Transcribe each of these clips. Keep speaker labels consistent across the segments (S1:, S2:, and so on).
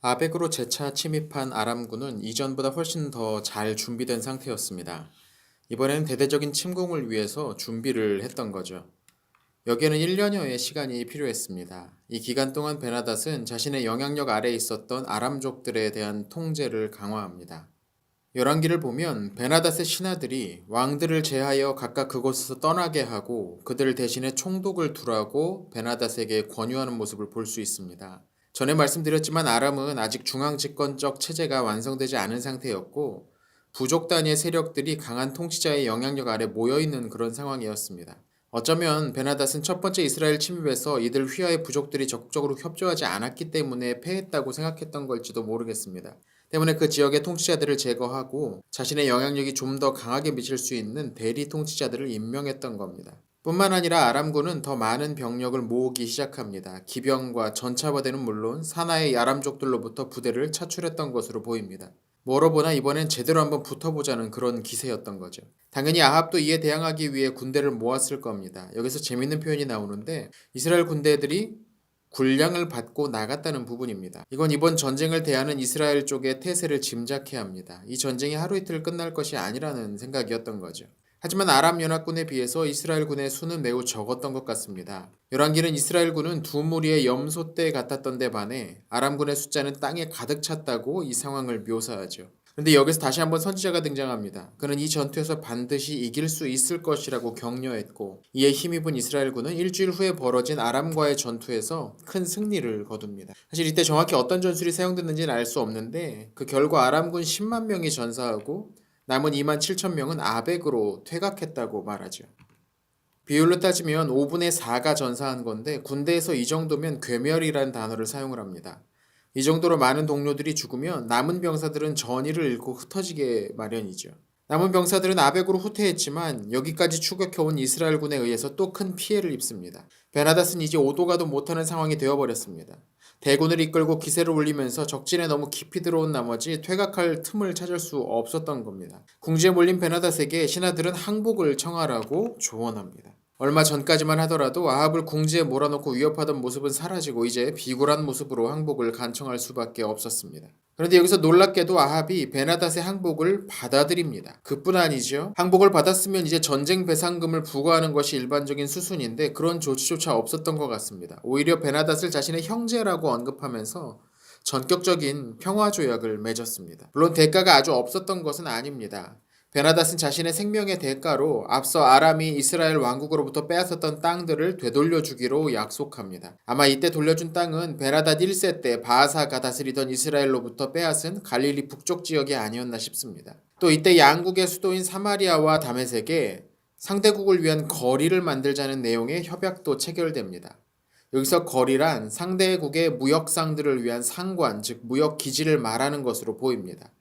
S1: 아벡으로 재차 침입한 아람군은 이전보다 훨씬 더 잘 준비된 상태였습니다. 이번에는 대대적인 침공을 위해서 준비를 했던 거죠. 여기에는 1년여의 시간이 필요했습니다. 이 기간 동안 베나닷은 자신의 영향력 아래에 있었던 아람족들에 대한 통제를 강화합니다. 열왕기를 보면 베나닷의 신하들이 왕들을 제하여 각각 그곳에서 떠나게 하고 그들 대신에 총독을 두라고 베나닷에게 권유하는 모습을 볼 수 있습니다. 전에 말씀드렸지만 아람은 아직 중앙집권적 체제가 완성되지 않은 상태였고 부족 단위의 세력들이 강한 통치자의 영향력 아래 모여있는 그런 상황이었습니다. 어쩌면 베나닷은 첫 번째 이스라엘 침입에서 이들 휘하의 부족들이 적극적으로 협조하지 않았기 때문에 패했다고 생각했던 걸지도 모르겠습니다. 때문에 그 지역의 통치자들을 제거하고 자신의 영향력이 좀 더 강하게 미칠 수 있는 대리 통치자들을 임명했던 겁니다. 뿐만 아니라 아람군은 더 많은 병력을 모으기 시작합니다. 기병과 전차부대는 물론 사나이 아람족들로부터 부대를 차출했던 것으로 보입니다. 뭐로 보나 이번엔 제대로 한번 붙어보자는 그런 기세였던 거죠. 당연히 아합도 이에 대항하기 위해 군대를 모았을 겁니다. 여기서 재밌는 표현이 나오는데 이스라엘 군대들이 군량을 받고 나갔다는 부분입니다. 이건 이번 전쟁을 대하는 이스라엘 쪽의 태세를 짐작해야 합니다. 이 전쟁이 하루 이틀 끝날 것이 아니라는 생각이었던 거죠. 하지만 아람 연합군에 비해서 이스라엘군의 수는 매우 적었던 것 같습니다. 열왕기는 이스라엘군은 두 무리의 염소떼 같았던 데 반해 아람군의 숫자는 땅에 가득 찼다고 이 상황을 묘사하죠. 그런데 여기서 다시 한번 선지자가 등장합니다. 그는 이 전투에서 반드시 이길 수 있을 것이라고 격려했고 이에 힘입은 이스라엘군은 일주일 후에 벌어진 아람과의 전투에서 큰 승리를 거둡니다. 사실 이때 정확히 어떤 전술이 사용됐는지는 알 수 없는데 그 결과 아람군 10만 명이 전사하고 남은 2만 7천 명은 아벡으로 퇴각했다고 말하죠. 비율로 따지면 5분의 4가 전사한 건데 군대에서 이 정도면 괴멸이라는 단어를 사용을 합니다. 이 정도로 많은 동료들이 죽으면 남은 병사들은 전의를 잃고 흩어지게 마련이죠. 남은 병사들은 아벡으로 후퇴했지만 여기까지 추격해온 이스라엘군에 의해서 또 큰 피해를 입습니다. 베나닷은 이제 오도 가도 못하는 상황이 되어버렸습니다. 대군을 이끌고 기세를 올리면서 적진에 너무 깊이 들어온 나머지 퇴각할 틈을 찾을 수 없었던 겁니다. 궁지에 몰린 베나닷에게 신하들은 항복을 청하라고 조언합니다. 얼마 전까지만 하더라도 아합을 궁지에 몰아넣고 위협하던 모습은 사라지고 이제 비굴한 모습으로 항복을 간청할 수밖에 없었습니다. 그런데 여기서 놀랍게도 아합이 베나닷의 항복을 받아들입니다. 그뿐 아니죠. 항복을 받았으면 이제 전쟁 배상금을 부과하는 것이 일반적인 수순인데 그런 조치조차 없었던 것 같습니다. 오히려 베나닷을 자신의 형제라고 언급하면서 전격적인 평화조약을 맺었습니다. 물론 대가가 아주 없었던 것은 아닙니다. 베나닷은 자신의 생명의 대가로 앞서 아람이 이스라엘 왕국으로부터 빼앗았던 땅들을 되돌려주기로 약속합니다. 아마 이때 돌려준 땅은 베나닷 1세 때 바하사가 다스리던 이스라엘로부터 빼앗은 갈릴리 북쪽 지역이 아니었나 싶습니다. 또 이때 양국의 수도인 사마리아와 다메섹에 상대국을 위한 거리를 만들자는 내용의 협약도 체결됩니다. 여기서 거리란 상대국의 무역상들을 위한 상관, 즉 무역기지를 말하는 것으로 보입니다.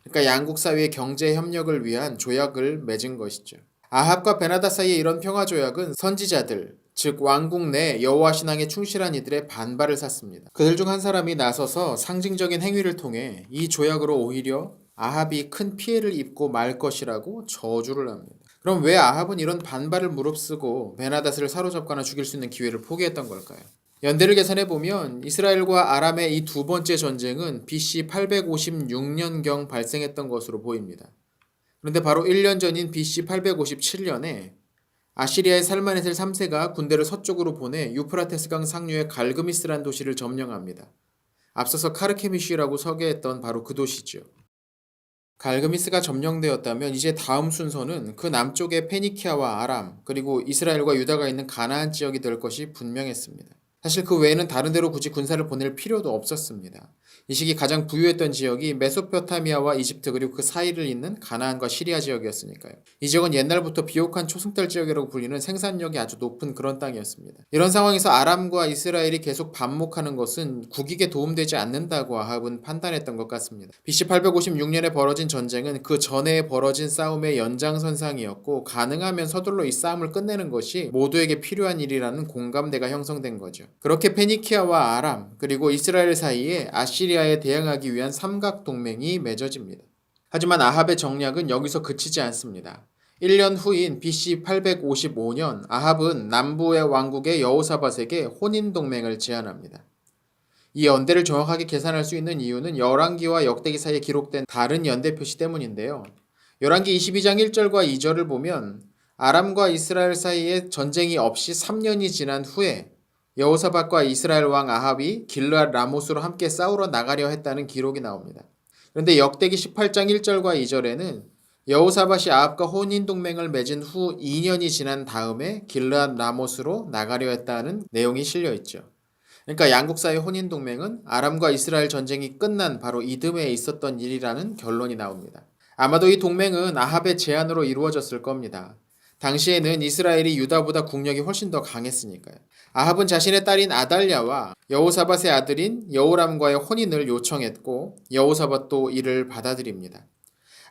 S1: 그러니까 양국 사이의 경제 협력을 위한 조약을 맺은 것이죠. 아합과 베나닷 사이의 이런 평화 조약은 선지자들, 즉 왕국 내 여호와 신앙에 충실한 이들의 반발을 샀습니다. 그들 중 한 사람이 나서서 상징적인 행위를 통해 이 조약으로 오히려 아합이 큰 피해를 입고 말 것이라고 저주를 합니다. 그럼 왜 아합은 이런 반발을 무릅쓰고 베나닷을 사로잡거나 죽일 수 있는 기회를 포기했던 걸까요? 연대를 계산해보면 이스라엘과 아람의 이 두 번째 전쟁은 BC 856년경 발생했던 것으로 보입니다. 그런데 바로 1년 전인 BC 857년에 아시리아의 살마네셀 3세가 군대를 서쪽으로 보내 유프라테스강 상류의 갈그미스란 도시를 점령합니다. 앞서서 카르케미쉬라고 소개했던 바로 그 도시죠. 갈그미스가 점령되었다면 이제 다음 순서는 그 남쪽의 페니키아와 아람, 그리고 이스라엘과 유다가 있는 가나안 지역이 될 것이 분명했습니다. 사실 그 외에는 다른 데로 굳이 군사를 보낼 필요도 없었습니다. 이 시기 가장 부유했던 지역이 메소포타미아와 이집트 그리고 그 사이를 잇는 가나안과 시리아 지역이었으니까요. 이 지역은 옛날부터 비옥한 초승달 지역이라고 불리는 생산력이 아주 높은 그런 땅이었습니다. 이런 상황에서 아람과 이스라엘이 계속 반목하는 것은 국익에 도움되지 않는다고 아합은 판단했던 것 같습니다. BC 856년에 벌어진 전쟁은 그 전에 벌어진 싸움의 연장선상이었고 가능하면 서둘러 이 싸움을 끝내는 것이 모두에게 필요한 일이라는 공감대가 형성된 거죠. 그렇게 페니키아와 아람 그리고 이스라엘 사이에 아시리아에 대항하기 위한 삼각동맹이 맺어집니다. 하지만 아합의 정략은 여기서 그치지 않습니다. 1년 후인 BC 855년 아합은 남부의 왕국의 여호사밧에게 혼인동맹을 제안합니다. 이 연대를 정확하게 계산할 수 있는 이유는 열왕기와 역대기 사이에 기록된 다른 연대 표시 때문인데요. 열왕기 22장 1절과 2절을 보면 아람과 이스라엘 사이에 전쟁이 없이 3년이 지난 후에 여호사밧과 이스라엘 왕 아합이 길르앗 라못으로 함께 싸우러 나가려 했다는 기록이 나옵니다. 그런데 역대기 18장 1절과 2절에는 여호사밧이 아합과 혼인 동맹을 맺은 후 2년이 지난 다음에 길르앗 라못으로 나가려 했다는 내용이 실려 있죠. 그러니까 양국 사이 혼인 동맹은 아람과 이스라엘 전쟁이 끝난 바로 이듬해에 있었던 일이라는 결론이 나옵니다. 아마도 이 동맹은 아합의 제안으로 이루어졌을 겁니다. 당시에는 이스라엘이 유다보다 국력이 훨씬 더 강했으니까요. 아합은 자신의 딸인 아달랴와 여호사밧의 아들인 여호람과의 혼인을 요청했고 여호사밧도 이를 받아들입니다.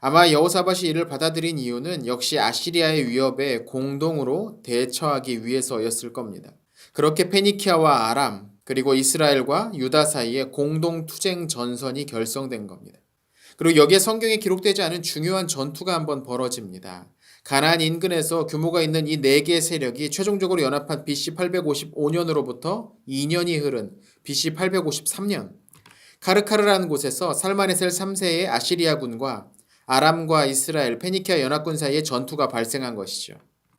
S1: 아마 여호사밧이 이를 받아들인 이유는 역시 아시리아의 위협에 공동으로 대처하기 위해서였을 겁니다. 그렇게 페니키아와 아람 그리고 이스라엘과 유다 사이에 공동 투쟁 전선이 결성된 겁니다. 그리고 여기에 성경에 기록되지 않은 중요한 전투가 한번 벌어집니다. 가나안 인근에서 규모가 있는 이 네 개의 세력이 최종적으로 연합한 BC 855년으로부터 2년이 흐른 BC 853년 카르카르라는 곳에서 살마네셀 3세의 아시리아군과 아람과 이스라엘, 페니키아 연합군 사이에 전투가 발생한 것이죠.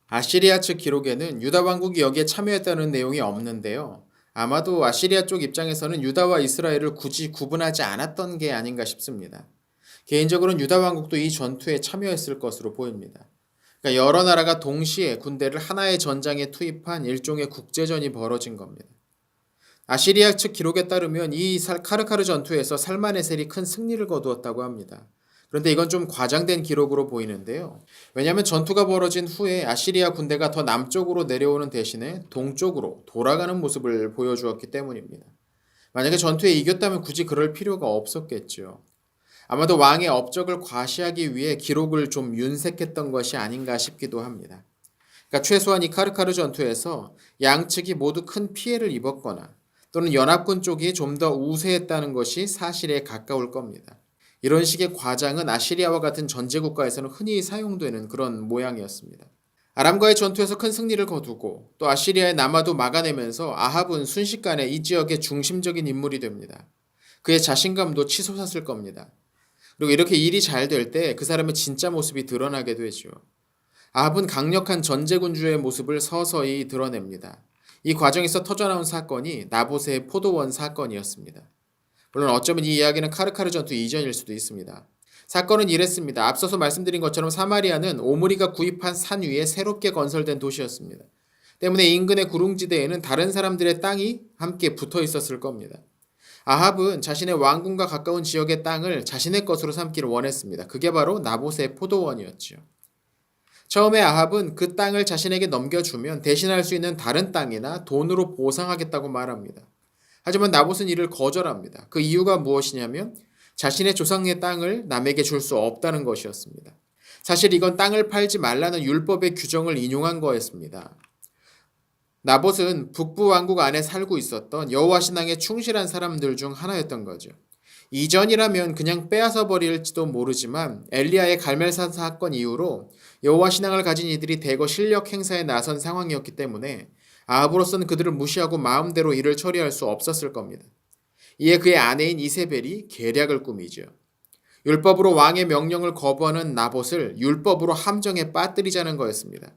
S1: 아시리아 측 기록에는 유다 왕국이 여기에 참여했다는 내용이 없는데요. 아마도 아시리아 쪽 입장에서는 유다와 이스라엘을 굳이 구분하지 않았던 게 아닌가 싶습니다. 개인적으로는 유다 왕국도 이 전투에 참여했을 것으로 보입니다. 그러니까 여러 나라가 동시에 군대를 하나의 전장에 투입한 일종의 국제전이 벌어진 겁니다. 아시리아 측 기록에 따르면 이 카르카르 전투에서 살마네셀이 큰 승리를 거두었다고 합니다. 그런데 이건 좀 과장된 기록으로 보이는데요. 왜냐하면 전투가 벌어진 후에 아시리아 군대가 더 남쪽으로 내려오는 대신에 동쪽으로 돌아가는 모습을 보여주었기 때문입니다. 만약에 전투에 이겼다면 굳이 그럴 필요가 없었겠죠. 아마도 왕의 업적을 과시하기 위해 기록을 좀 윤색했던 것이 아닌가 싶기도 합니다. 그러니까 최소한 이 카르카르 전투에서 양측이 모두 큰 피해를 입었거나 또는 연합군 쪽이 좀 더 우세했다는 것이 사실에 가까울 겁니다. 이런 식의 과장은 아시리아와 같은 전제국가에서는 흔히 사용되는 그런 모양이었습니다. 아람과의 전투에서 큰 승리를 거두고 또 아시리아의 남하도 막아내면서 아합은 순식간에 이 지역의 중심적인 인물이 됩니다. 그의 자신감도 치솟았을 겁니다. 그리고 이렇게 일이 잘 될 때 그 사람의 진짜 모습이 드러나게 되죠. 아합은 강력한 전제군주의 모습을 서서히 드러냅니다. 이 과정에서 터져나온 사건이 나봇의 포도원 사건이었습니다. 물론 어쩌면 이 이야기는 카르카르 전투 이전일 수도 있습니다. 사건은 이랬습니다. 앞서서 말씀드린 것처럼 사마리아는 오므리가 구입한 산 위에 새롭게 건설된 도시였습니다. 때문에 인근의 구릉지대에는 다른 사람들의 땅이 함께 붙어 있었을 겁니다. 아합은 자신의 왕궁과 가까운 지역의 땅을 자신의 것으로 삼기를 원했습니다. 그게 바로 나봇의 포도원이었죠. 처음에 아합은 그 땅을 자신에게 넘겨주면 대신할 수 있는 다른 땅이나 돈으로 보상하겠다고 말합니다. 하지만 나봇은 이를 거절합니다. 그 이유가 무엇이냐면 자신의 조상의 땅을 남에게 줄 수 없다는 것이었습니다. 사실 이건 땅을 팔지 말라는 율법의 규정을 인용한 거였습니다. 나봇은 북부 왕국 안에 살고 있었던 여호와 신앙에 충실한 사람들 중 하나였던 거죠. 이전이라면 그냥 빼앗아 버릴지도 모르지만 엘리야의 갈멜산 사건 이후로 여호와 신앙을 가진 이들이 대거 실력 행사에 나선 상황이었기 때문에 아합으로서는 그들을 무시하고 마음대로 일을 처리할 수 없었을 겁니다. 이에 그의 아내인 이세벨이 계략을 꾸미죠. 율법으로 왕의 명령을 거부하는 나봇을 율법으로 함정에 빠뜨리자는 거였습니다.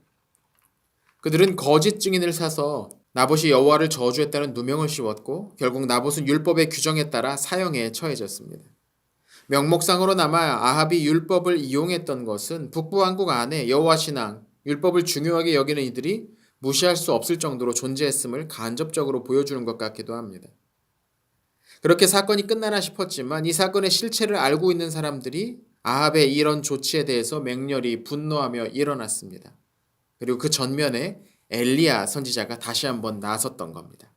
S1: 그들은 거짓 증인을 사서 나봇이 여호와를 저주했다는 누명을 씌웠고 결국 나봇은 율법의 규정에 따라 사형에 처해졌습니다. 명목상으로나마 아합이 율법을 이용했던 것은 북부 왕국 안에 여호와 신앙, 율법을 중요하게 여기는 이들이 무시할 수 없을 정도로 존재했음을 간접적으로 보여주는 것 같기도 합니다. 그렇게 사건이 끝나나 싶었지만 이 사건의 실체를 알고 있는 사람들이 아합의 이런 조치에 대해서 맹렬히 분노하며 일어났습니다. 그리고 그 전면에 엘리야 선지자가 다시 한번 나섰던 겁니다.